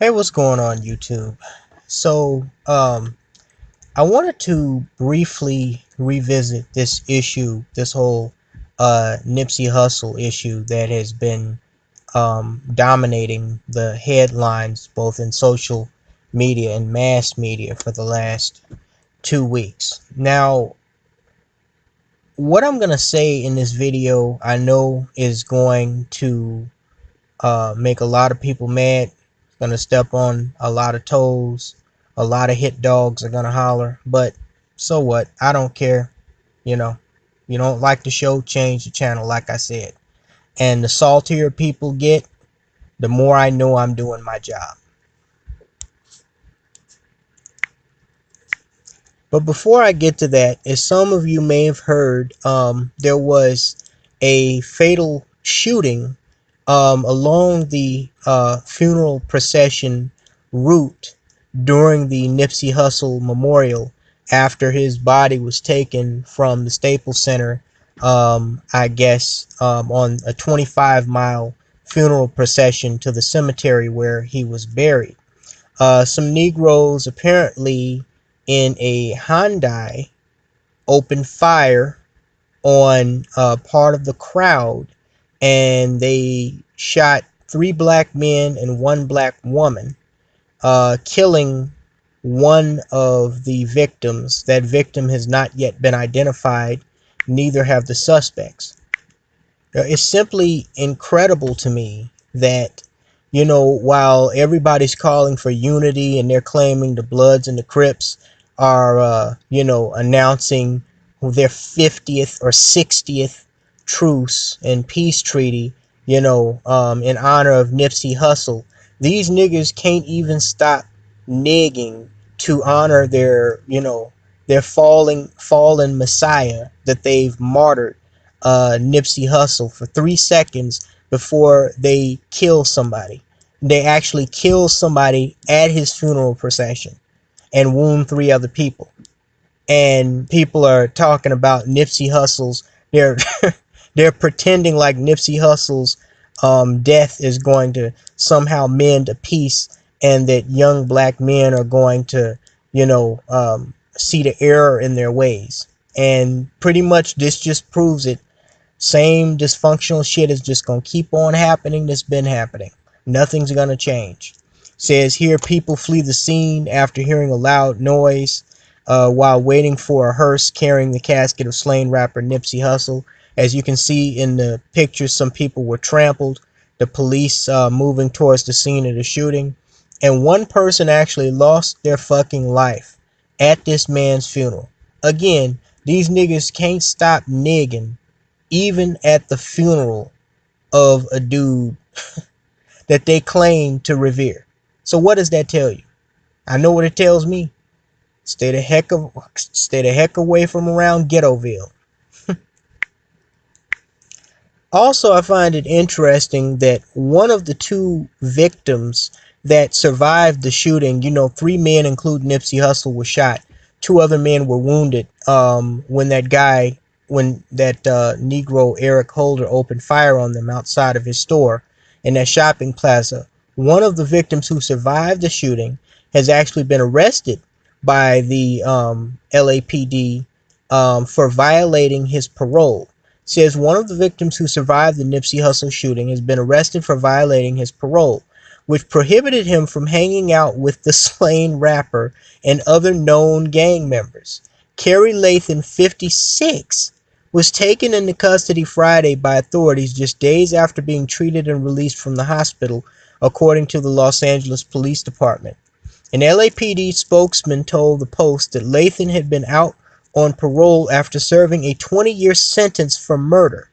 Hey, what's going on, YouTube? So, I wanted to briefly revisit this issue, this whole Nipsey Hussle issue that has been dominating the headlines both in social media and mass media for the last 2 weeks. Now, what I'm gonna say in this video, I know is going to make a lot of people mad. Gonna step on a lot of toes. A lot of hit dogs are gonna holler, but so what? I don't care. You know, you don't like the show, change the channel, like I said. And the saltier people get, the more I know I'm doing my job. But before I get to that, as some of you may have heard, there was a fatal shooting along the funeral procession route during the Nipsey Hussle memorial after his body was taken from the Staples Center, I guess, on a 25-mile funeral procession to the cemetery where he was buried. Some Negroes apparently in a Hyundai opened fire on part of the crowd, and they shot three black men and one black woman, killing one of the victims. That victim has not yet been identified, neither have the suspects. It's simply incredible to me that, while everybody's calling for unity and they're claiming the Bloods and the Crips are, announcing their 50th or 60th truce and peace treaty, in honor of Nipsey Hussle, these niggas can't even stop nigging to honor their fallen messiah that they've martyred, Nipsey Hussle, for 3 seconds before they kill somebody. They actually kill somebody at his funeral procession and wound three other people. And people are talking about Nipsey Hussle's. They're they're pretending like Nipsey Hussle's death is going to somehow mend a peace, and that young black men are going to, see the error in their ways. And pretty much this just proves it. Same dysfunctional shit is just gonna keep on happening. That's been happening. Nothing's gonna change. Says here, people flee the scene after hearing a loud noise while waiting for a hearse carrying the casket of slain rapper Nipsey Hussle. As you can see in the pictures, some people were trampled. The police moving towards the scene of the shooting, and one person actually lost their fucking life at this man's funeral. Again, these niggas can't stop nigging even at the funeral of a dude that they claim to revere. So what does that tell you? I know what it tells me. Stay the heck away from around Ghettoville. Also, I find it interesting that one of the two victims that survived the shooting, three men, including Nipsey Hussle, were shot. Two other men were wounded when that Negro Eric Holder opened fire on them outside of his store in that shopping plaza. One of the victims who survived the shooting has actually been arrested by the LAPD for violating his parole. Says one of the victims who survived the Nipsey Hussle shooting has been arrested for violating his parole, which prohibited him from hanging out with the slain rapper and other known gang members. Kerry Lathan, 56, was taken into custody Friday by authorities just days after being treated and released from the hospital, according to the Los Angeles Police Department. An LAPD spokesman told the Post that Lathan had been out on parole after serving a 20-year sentence for murder.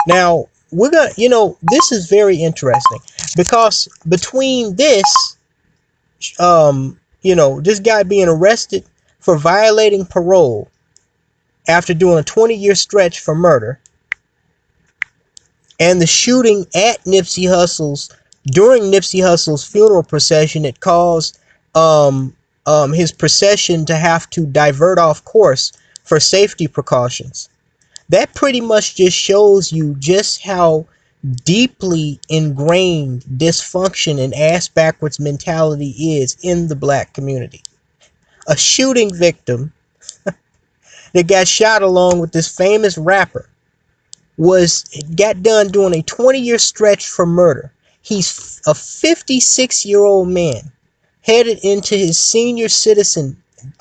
Now, this is very interesting because between this, this guy being arrested for violating parole after doing a 20-year stretch for murder, and the shooting at during Nipsey Hussle's funeral procession, it caused his procession to have to divert off course for safety precautions. That pretty much just shows you just how deeply ingrained dysfunction and ass backwards mentality is in the black community. A shooting victim that got shot along with this famous rapper was got done doing a 20-year stretch for murder. He's a 56-year-old man headed into his senior citizen,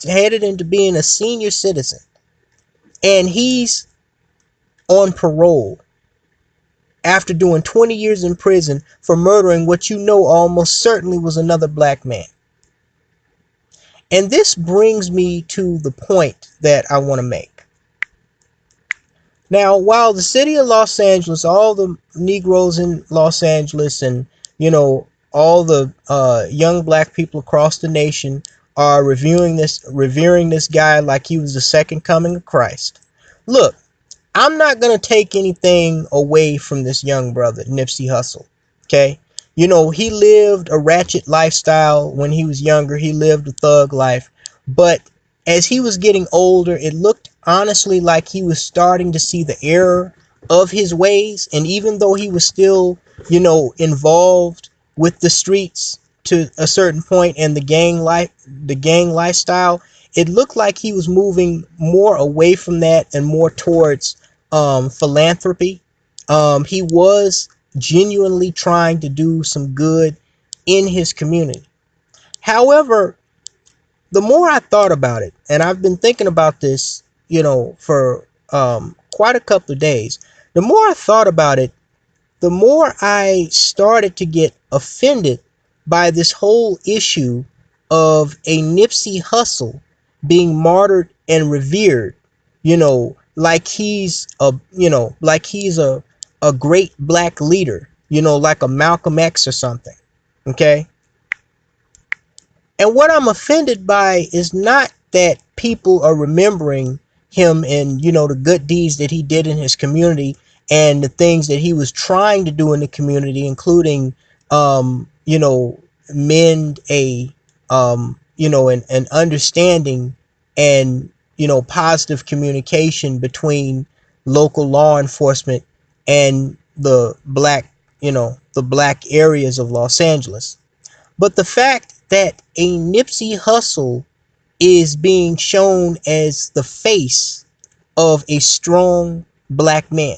headed into being a senior citizen, and he's on parole after doing 20 years in prison for murdering what you know almost certainly was another black man. And this brings me to the point that I want to make. Now, while the city of Los Angeles, all the Negroes in Los Angeles, and all the young black people across the nation are revering this guy like he was the second coming of Christ. Look, I'm not going to take anything away from this young brother, Nipsey Hussle. Okay? He lived a ratchet lifestyle when he was younger. He lived a thug life. But as he was getting older, it looked honestly like he was starting to see the error of his ways. And even though he was still, involved with the streets to a certain point and the gang lifestyle, it looked like he was moving more away from that and more towards philanthropy. He was genuinely trying to do some good in his community. However, the more I thought about it, and I've been thinking about this, for quite a couple of days, the more I thought about it, the more I started to get offended by this whole issue of a Nipsey Hussle being martyred and revered, like he's a great black leader, like a Malcolm X or something. Okay? And what I'm offended by is not that people are remembering him and, the good deeds that he did in his community and the things that he was trying to do in the community, including, mend an understanding and, positive communication between local law enforcement and the black areas of Los Angeles. But the fact that a Nipsey Hussle is being shown as the face of a strong black man.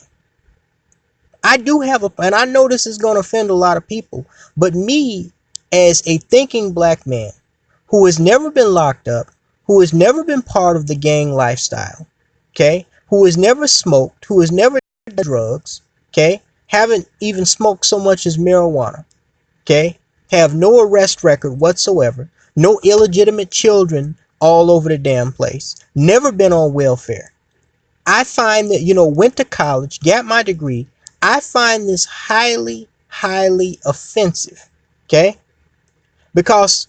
I do have and I know this is going to offend a lot of people, but me as a thinking black man who has never been locked up, who has never been part of the gang lifestyle, okay, who has never smoked, who has never done drugs, okay, haven't even smoked so much as marijuana, okay, have no arrest record whatsoever, no illegitimate children all over the damn place, never been on welfare. I find that, went to college, got my degree. I find this highly, highly offensive, okay? Because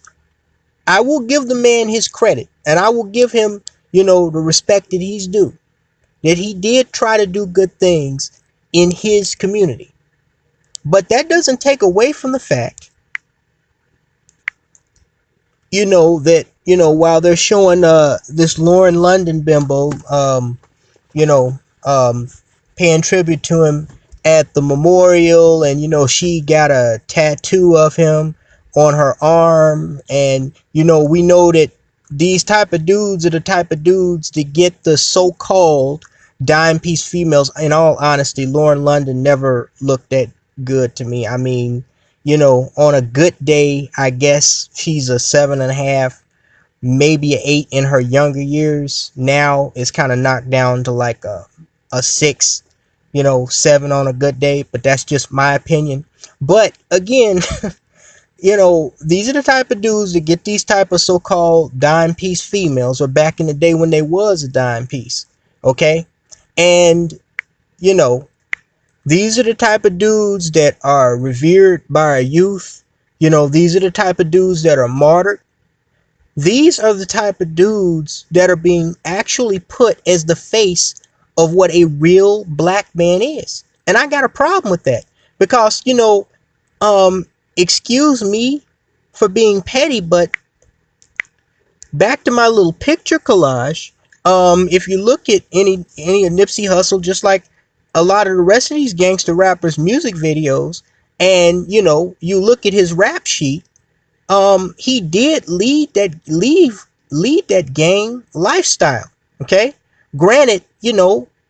I will give the man his credit, and I will give him, the respect that he's due, that he did try to do good things in his community. But that doesn't take away from the fact, that, while they're showing this Lauren London bimbo, you know, paying tribute to him at the memorial, and she got a tattoo of him on her arm, and we know that these type of dudes are the type of dudes that get the so-called dime piece females. In all honesty, Lauren London never looked that good to me. I mean, on a good day, I guess she's a 7.5, maybe an 8 in her younger years. Now it's kind of knocked down to like a 6, 7 on a good day, but that's just my opinion. But again, these are the type of dudes that get these type of so-called dime piece females, or back in the day when they was a dime piece. Okay? And these are the type of dudes that are revered by our youth. These are the type of dudes that are martyred. These are the type of dudes that are being actually put as the face of what a real black man is. And I got a problem with that because, excuse me for being petty, but back to my little picture collage. If you look at any of Nipsey Hussle, just like a lot of the rest of these gangster rappers' music videos, and you look at his rap sheet, he did lead that gang lifestyle. Okay, granted,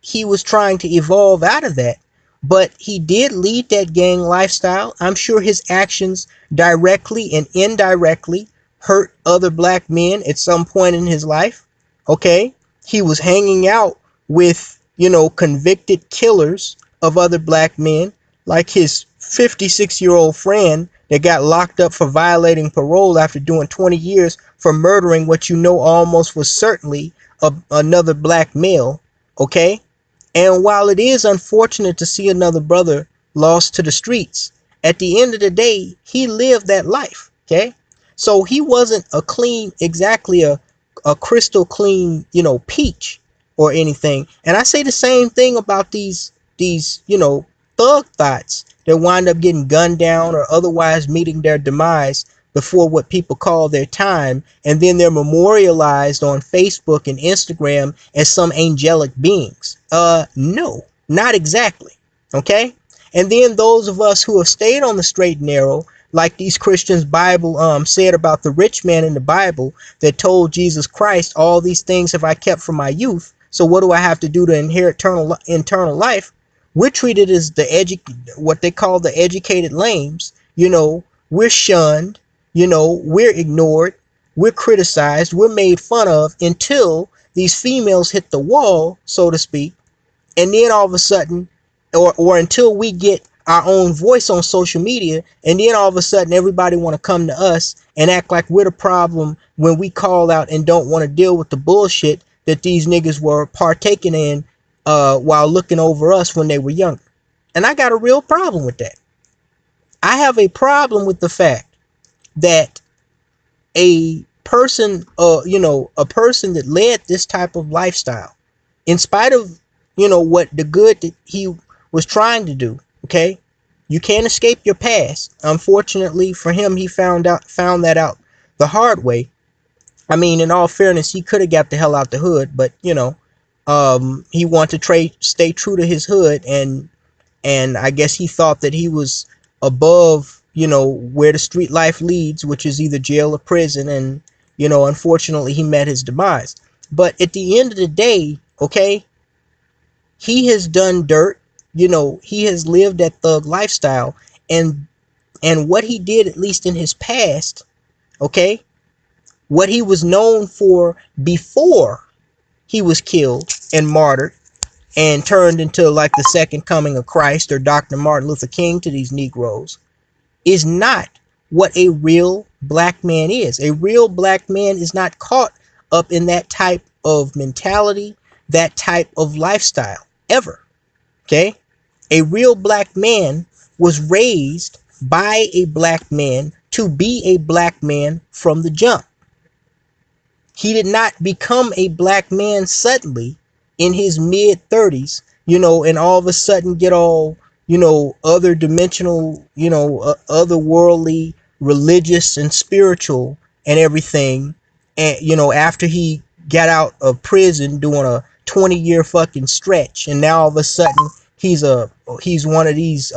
he was trying to evolve out of that, but he did lead that gang lifestyle. I'm sure his actions directly and indirectly hurt other black men at some point in his life. Okay, he was hanging out with convicted killers of other black men, like his 56-year-old friend that got locked up for violating parole after doing 20 years for murdering what almost was certainly another black male. Okay, and while it is unfortunate to see another brother lost to the streets, at the end of the day, he lived that life. Okay, so he wasn't exactly a crystal clean, peach or anything. And I say the same thing about these thug thoughts that wind up getting gunned down or otherwise meeting their demise before what people call their time, and then they're memorialized on Facebook and Instagram as some angelic beings. No, not exactly. Okay? And then those of us who have stayed on the straight and narrow, like these Christians Bible said about the rich man in the Bible that told Jesus Christ, all these things have I kept from my youth, so what do I have to do to inherit eternal life? We're treated as what they call the educated lames. We're shunned. We're ignored. We're criticized. We're made fun of until these females hit the wall, so to speak, and then all of a sudden, or until we get our own voice on social media, and then all of a sudden everybody want to come to us and act like we're the problem when we call out and don't want to deal with the bullshit that these niggas were partaking in while looking over us when they were younger. And I got a real problem with that. I have a problem with the fact that a person, a person that led this type of lifestyle, in spite of, what the good that he was trying to do, okay? You can't escape your past. Unfortunately for him, he found that out the hard way. I mean, in all fairness, he could have got the hell out the hood, but he wanted to stay true to his hood, and I guess he thought that he was above, where the street life leads, which is either jail or prison, and unfortunately, he met his demise. But at the end of the day, okay, he has done dirt. He has lived that thug lifestyle, and what he did, at least in his past, okay, what he was known for before he was killed and martyred and turned into like the second coming of Christ or Dr. Martin Luther King to these Negroes, is not what a real black man is. A real black man is not caught up in that type of mentality, that type of lifestyle, ever. Okay? A real black man was raised by a black man to be a black man from the jump. He did not become a black man suddenly in his mid 30s, and all of a sudden get all, other dimensional, otherworldly, religious and spiritual and everything. And, after he got out of prison doing a 20-year fucking stretch, and now all of a sudden he's one of these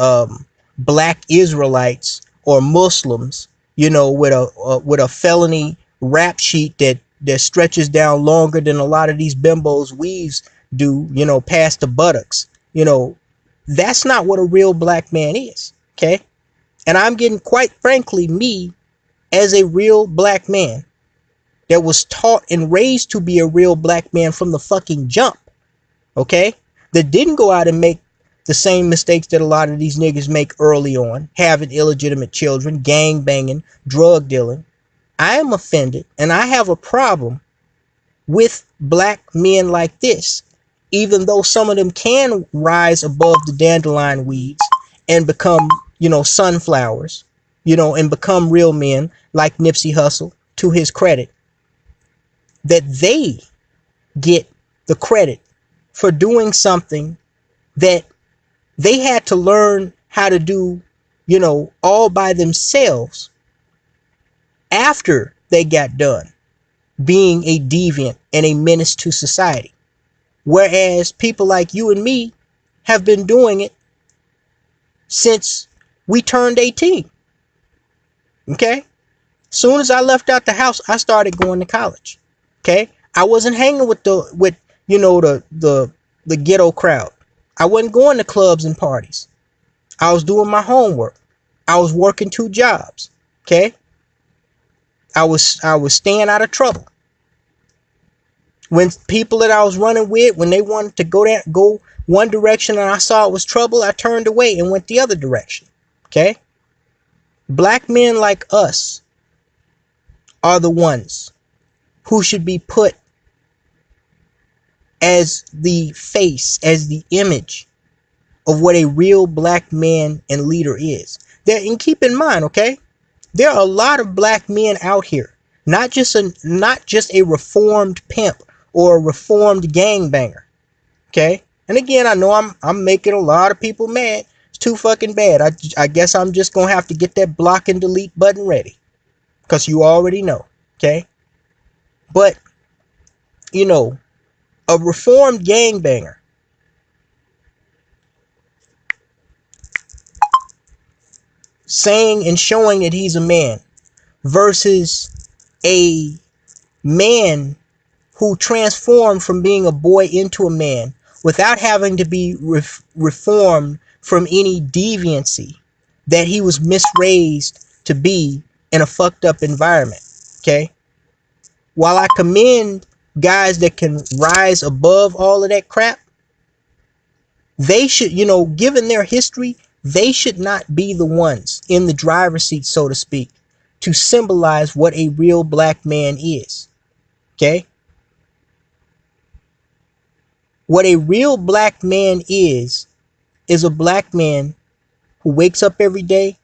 black Israelites or Muslims, with a felony rap sheet that stretches down longer than a lot of these bimbos weaves do, past the buttocks. That's not what a real black man is. Okay. And I'm getting, quite frankly, me as a real black man that was taught and raised to be a real black man from the fucking jump. Okay. That didn't go out and make the same mistakes that a lot of these niggas make early on, having illegitimate children, gang banging, drug dealing. I am offended, and I have a problem with black men like this, even though some of them can rise above the dandelion weeds and become, sunflowers, and become real men like Nipsey Hussle, to his credit, that they get the credit for doing something that they had to learn how to do, all by themselves after they got done being a deviant and a menace to society. Whereas people like you and me, have been doing it since we turned 18. Okay? Soon as I left out the house, I started going to college. Okay? I wasn't hanging with the ghetto crowd. I wasn't going to clubs and parties. I was doing my homework. I was working 2 jobs. Okay? I was staying out of trouble. When people that I was running with, when they wanted to go one direction and I saw it was trouble, I turned away and went the other direction. Okay? Black men like us are the ones who should be put as the face, as the image of what a real black man and leader is. And keep in mind, okay, there are a lot of black men out here, not just a reformed pimp or a reformed gangbanger. Okay, and again, I know I'm making a lot of people mad. It's too fucking bad. I guess I'm just gonna have to get that block and delete button ready, because you already know. Okay, but you know, a reformed gangbanger saying and showing that he's a man versus a man who transformed from being a boy into a man without having to be reformed from any deviancy that he was misraised to be in a fucked up environment. Okay? While I commend guys that can rise above all of that crap, they should, given their history, they should not be the ones in the driver's seat, so to speak, to symbolize what a real black man is. Okay? What a real black man is a black man who wakes up every day,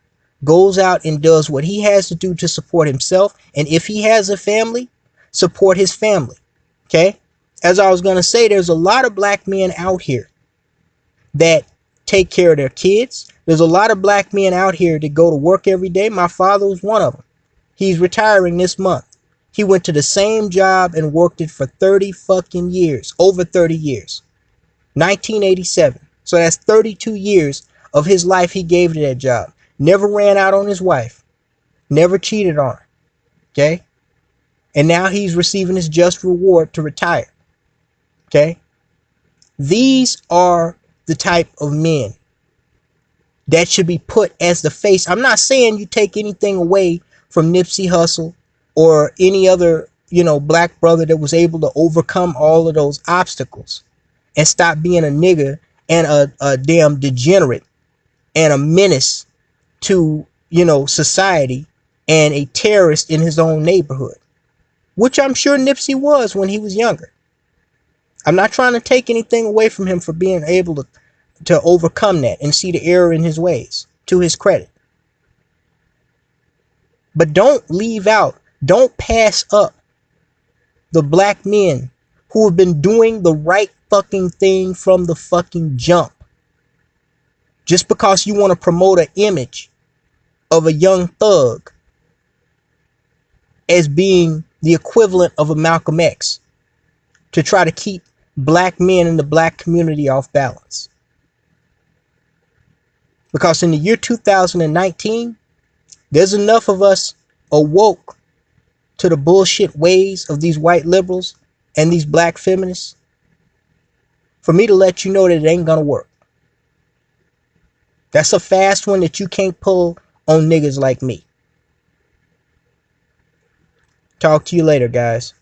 goes out and does what he has to do to support himself, and if he has a family, support his family. Okay? As I was going to say, there's a lot of black men out here that take care of their kids. There's a lot of black men out here that go to work every day. My father was one of them. He's retiring this month. He went to the same job and worked it for 30 fucking years, over 30 years. 1987. So that's 32 years of his life he gave to that job. Never ran out on his wife. Never cheated on her. Okay? And now he's receiving his just reward to retire. Okay? These are the type of men that should be put as the face. I'm not saying you take anything away from Nipsey Hussle or any other, black brother that was able to overcome all of those obstacles and stop being a nigga and a damn degenerate and a menace to, society and a terrorist in his own neighborhood, which I'm sure Nipsey was when he was younger. I'm not trying to take anything away from him for being able to overcome that and see the error in his ways, to his credit. But don't leave out, don't pass up the black men who have been doing the right fucking thing from the fucking jump. Just because you want to promote an image of a young thug as being the equivalent of a Malcolm X to try to keep black men in the black community off balance. Because in the year 2019, there's enough of us awoke to the bullshit ways of these white liberals and these black feminists for me to let you know that it ain't gonna work. That's a fast one that you can't pull on niggas like me. Talk to you later, guys.